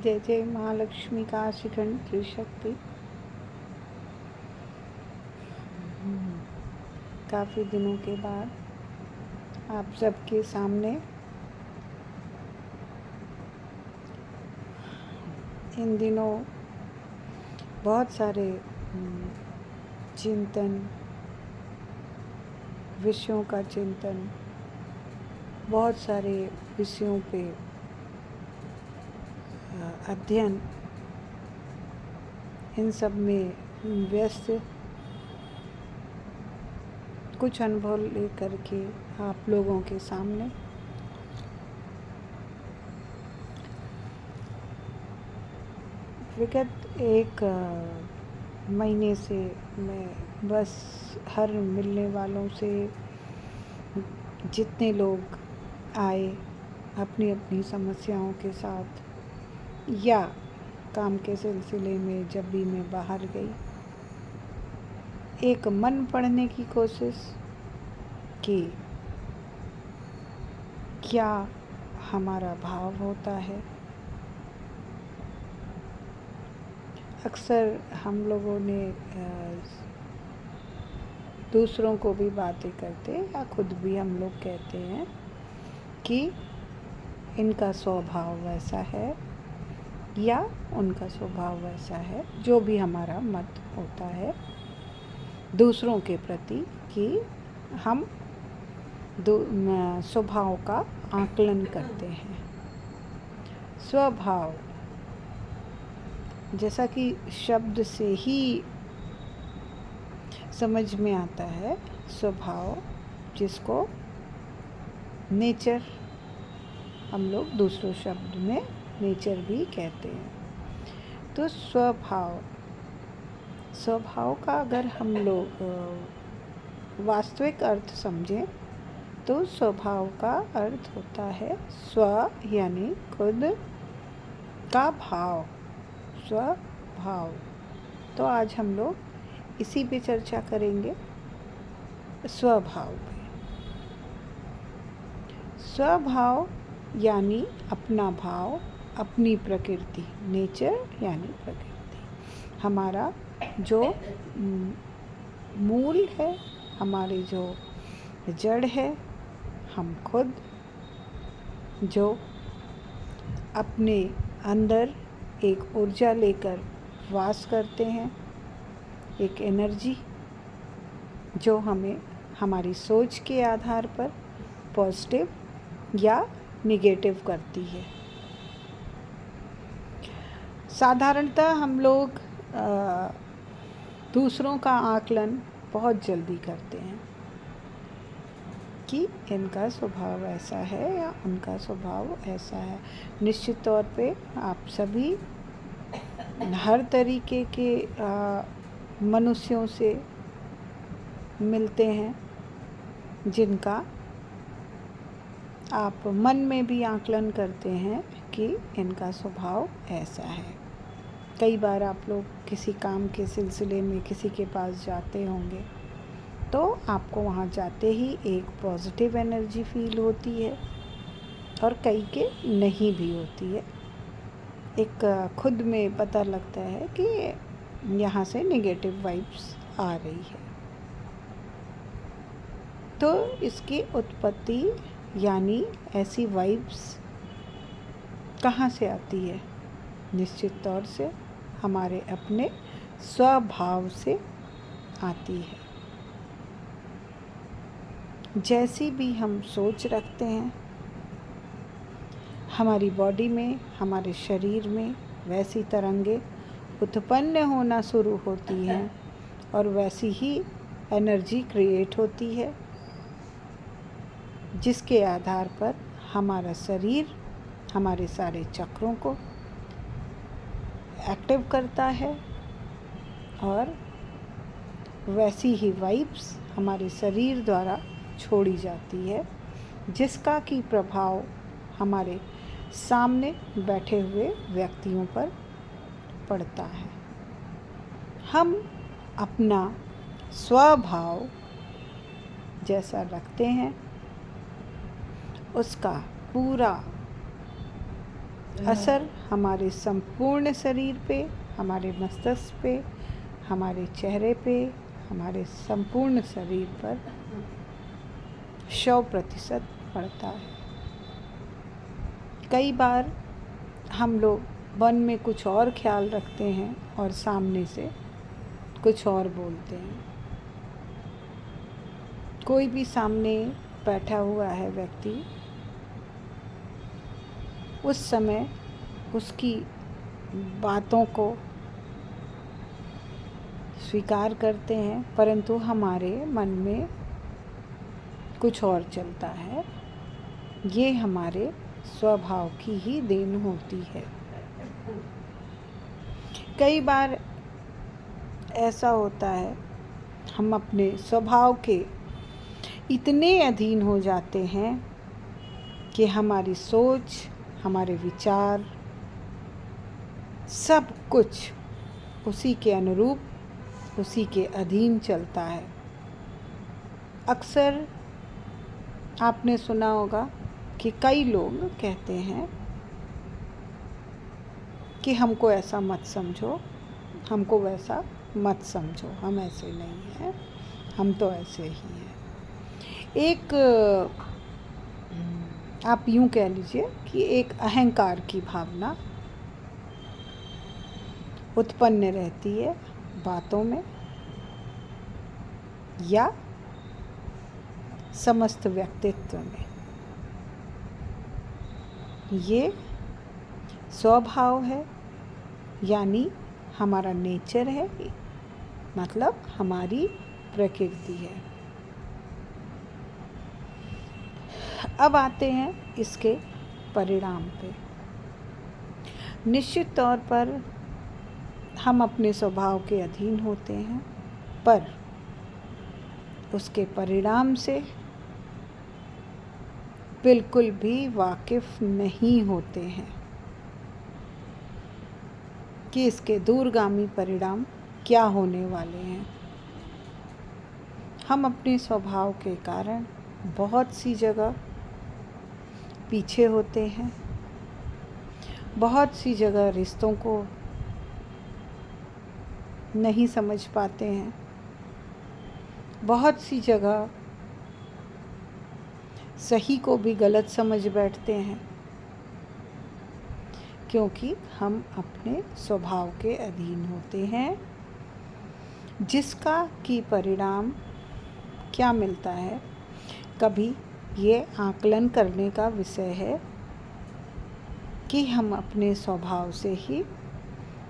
जय जय महालक्ष्मी का शिखंड त्रिशक्ति। काफ़ी दिनों के बाद आप सबके सामने इन दिनों बहुत सारे चिंतन, विषयों का चिंतन, बहुत सारे विषयों पे अध्ययन, इन सब में व्यस्त कुछ अनुभव लेकर के आप लोगों के सामने विगत एक महीने से मैं बस हर मिलने वालों से जितने लोग आए अपनी अपनी समस्याओं के साथ या काम के सिलसिले में जब भी मैं बाहर गई, एक मन पढ़ने की कोशिश कि क्या हमारा भाव होता है। अक्सर हम लोगों ने दूसरों को भी बातें करते या खुद भी हम लोग कहते हैं कि इनका स्वभाव वैसा है या उनका स्वभाव वैसा है, जो भी हमारा मत होता है दूसरों के प्रति कि हम स्वभाव का आकलन करते हैं। स्वभाव जैसा कि शब्द से ही समझ में आता है, स्वभाव जिसको नेचर हम लोग दूसरों शब्द में नेचर भी कहते हैं। तो स्वभाव का अगर हम लोग वास्तविक अर्थ समझें तो स्वभाव का अर्थ होता है स्व यानी खुद का भाव, स्वभाव। तो आज हम लोग इसी पे चर्चा करेंगे, स्वभाव पे। स्वभाव यानी अपना भाव, अपनी प्रकृति, नेचर यानी प्रकृति, हमारा जो मूल है, हमारी जो जड़ है, हम खुद जो अपने अंदर एक ऊर्जा लेकर वास करते हैं, एक एनर्जी जो हमें हमारी सोच के आधार पर पॉजिटिव या निगेटिव करती है। साधारणतः हम लोग दूसरों का आकलन बहुत जल्दी करते हैं कि इनका स्वभाव ऐसा है या उनका स्वभाव ऐसा है। निश्चित तौर पे आप सभी हर तरीके के मनुष्यों से मिलते हैं जिनका आप मन में भी आकलन करते हैं कि इनका स्वभाव ऐसा है। कई बार आप लोग किसी काम के सिलसिले में किसी के पास जाते होंगे तो आपको वहाँ जाते ही एक पॉजिटिव एनर्जी फील होती है और कई के नहीं भी होती है। एक खुद में पता लगता है कि यहाँ से नेगेटिव वाइब्स आ रही है। तो इसकी उत्पत्ति यानी ऐसी वाइब्स कहाँ से आती है? निश्चित तौर से हमारे अपने स्वभाव से आती है। जैसी भी हम सोच रखते हैं, हमारी बॉडी में, हमारे शरीर में वैसी तरंगें उत्पन्न होना शुरू होती हैं और वैसी ही एनर्जी क्रिएट होती है, जिसके आधार पर हमारा शरीर हमारे सारे चक्रों को एक्टिव करता है और वैसी ही वाइब्स हमारे शरीर द्वारा छोड़ी जाती है, जिसका कि प्रभाव हमारे सामने बैठे हुए व्यक्तियों पर पड़ता है। हम अपना स्वभाव जैसा रखते हैं, उसका पूरा असर हमारे संपूर्ण शरीर पे, हमारे मस्तिष्क पे, हमारे चेहरे पे, हमारे संपूर्ण शरीर पर 100% पड़ता है। कई बार हम लोग मन में कुछ और ख्याल रखते हैं और सामने से कुछ और बोलते हैं। कोई भी सामने बैठा हुआ है व्यक्ति, उस समय उसकी बातों को स्वीकार करते हैं, परंतु हमारे मन में कुछ और चलता है। ये हमारे स्वभाव की ही देन होती है। कई बार ऐसा होता है, हम अपने स्वभाव के इतने अधीन हो जाते हैं कि हमारी सोच, हमारे विचार, सब कुछ उसी के अनुरूप, उसी के अधीन चलता है। अक्सर आपने सुना होगा कि कई लोग कहते हैं कि हमको ऐसा मत समझो, हमको वैसा मत समझो, हम ऐसे नहीं हैं, हम तो ऐसे ही हैं। एक आप यूँ कह लीजिए कि एक अहंकार की भावना उत्पन्न रहती है बातों में या समस्त व्यक्तित्व में। ये स्वभाव है, यानी हमारा नेचर है, मतलब हमारी प्रकृति है। अब आते हैं इसके परिणाम पे। निश्चित तौर पर हम अपने स्वभाव के अधीन होते हैं, पर उसके परिणाम से बिल्कुल भी वाकिफ नहीं होते हैं कि इसके दूरगामी परिणाम क्या होने वाले हैं। हम अपने स्वभाव के कारण बहुत सी जगह पीछे होते हैं, बहुत सी जगह रिश्तों को नहीं समझ पाते हैं, बहुत सी जगह सही को भी गलत समझ बैठते हैं, क्योंकि हम अपने स्वभाव के अधीन होते हैं, जिसका कि परिणाम क्या मिलता है। कभी ये आकलन करने का विषय है कि हम अपने स्वभाव से ही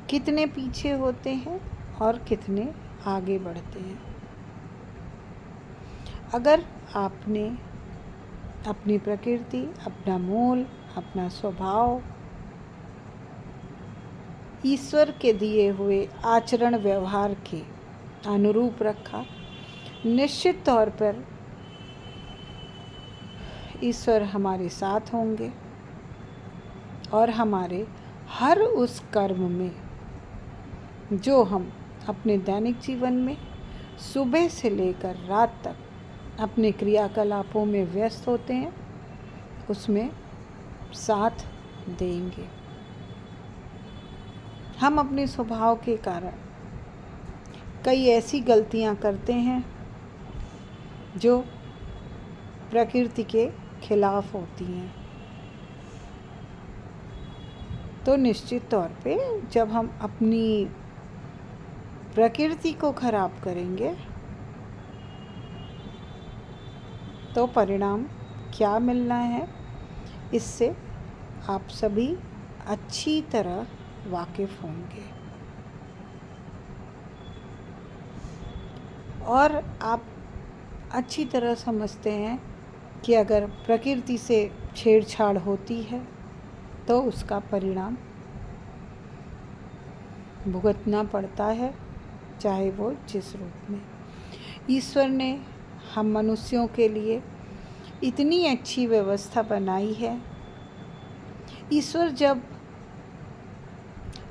कितने पीछे होते हैं और कितने आगे बढ़ते हैं। अगर आपने अपनी प्रकृति, अपना मूल, अपना स्वभाव ईश्वर के दिए हुए आचरण व्यवहार के अनुरूप रखा, निश्चित तौर पर ईश्वर हमारे साथ होंगे और हमारे हर उस कर्म में जो हम अपने दैनिक जीवन में सुबह से लेकर रात तक अपने क्रियाकलापों में व्यस्त होते हैं, उसमें साथ देंगे। हम अपने स्वभाव के कारण कई ऐसी गलतियां करते हैं जो प्रकृति के खिलाफ होती हैं। तो निश्चित तौर पे जब हम अपनी प्रकृति को खराब करेंगे तो परिणाम क्या मिलना है, इससे आप सभी अच्छी तरह वाकिफ होंगे। और आप अच्छी तरह समझते हैं कि अगर प्रकृति से छेड़छाड़ होती है तो उसका परिणाम भुगतना पड़ता है, चाहे वो जिस रूप में। ईश्वर ने हम मनुष्यों के लिए इतनी अच्छी व्यवस्था बनाई है। ईश्वर जब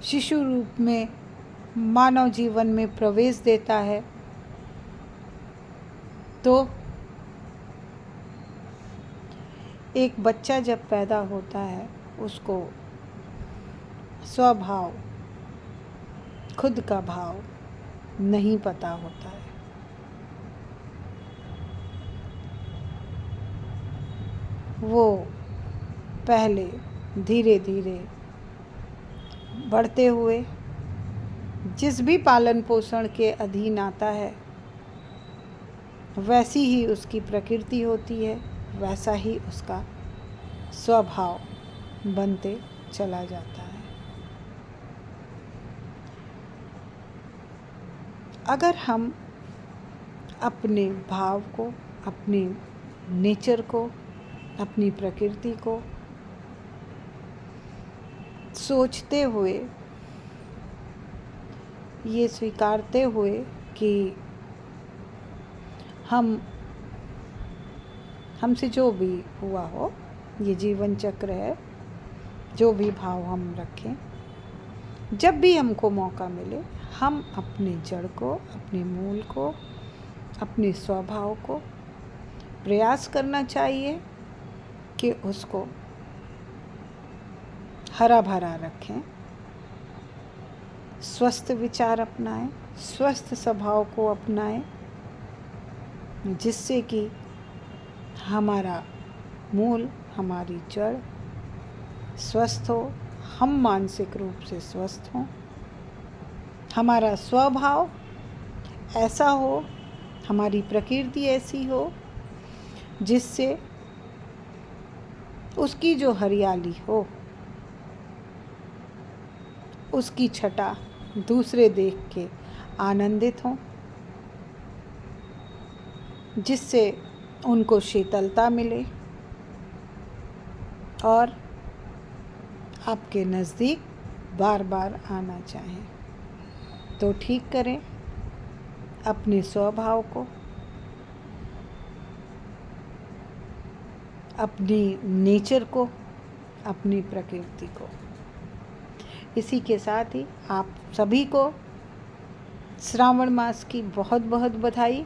शिशु रूप में मानव जीवन में प्रवेश देता है तो एक बच्चा जब पैदा होता है उसको स्वभाव, खुद का भाव नहीं पता होता है। वो पहले धीरे धीरे बढ़ते हुए जिस भी पालन पोषण के अधीन आता है, वैसी ही उसकी प्रकृति होती है, वैसा ही उसका स्वभाव बनते चला जाता है। अगर हम अपने भाव को, अपने नेचर को, अपनी प्रकृति को सोचते हुए, ये स्वीकारते हुए कि हमसे जो भी हुआ हो, ये जीवन चक्र है, जो भी भाव हम रखें, जब भी हमको मौका मिले, हम अपने जड़ को, अपने मूल को, अपने स्वभाव को प्रयास करना चाहिए कि उसको हरा भरा रखें, स्वस्थ विचार अपनाएं, स्वस्थ स्वभाव को अपनाएं, जिससे कि हमारा मूल, हमारी जड़ स्वस्थ हो, हम मानसिक रूप से स्वस्थ हों, हमारा स्वभाव ऐसा हो, हमारी प्रकृति ऐसी हो जिससे उसकी जो हरियाली हो, उसकी छटा दूसरे देख के आनंदित हों, जिससे उनको शीतलता मिले और आपके नज़दीक बार बार आना चाहें। तो ठीक करें अपने स्वभाव को, अपनी नेचर को, अपनी प्रकृति को। इसी के साथ ही आप सभी को श्रावण मास की बहुत बहुत बधाई।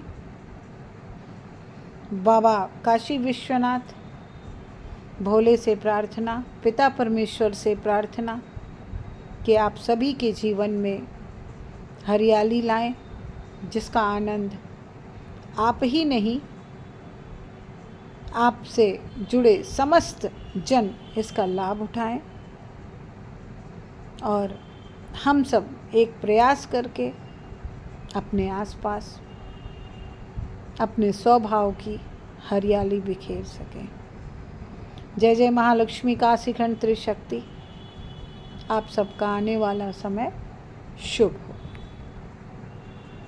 बाबा काशी विश्वनाथ, भोले से प्रार्थना, पिता परमेश्वर से प्रार्थना कि आप सभी के जीवन में हरियाली लाएं, जिसका आनंद आप ही नहीं, आपसे जुड़े समस्त जन इसका लाभ उठाएं और हम सब एक प्रयास करके अपने आसपास अपने स्वभाव की हरियाली बिखेर सकें। जय जय महालक्ष्मी काशीखंड त्रिशक्ति। आप सबका आने वाला समय शुभ हो।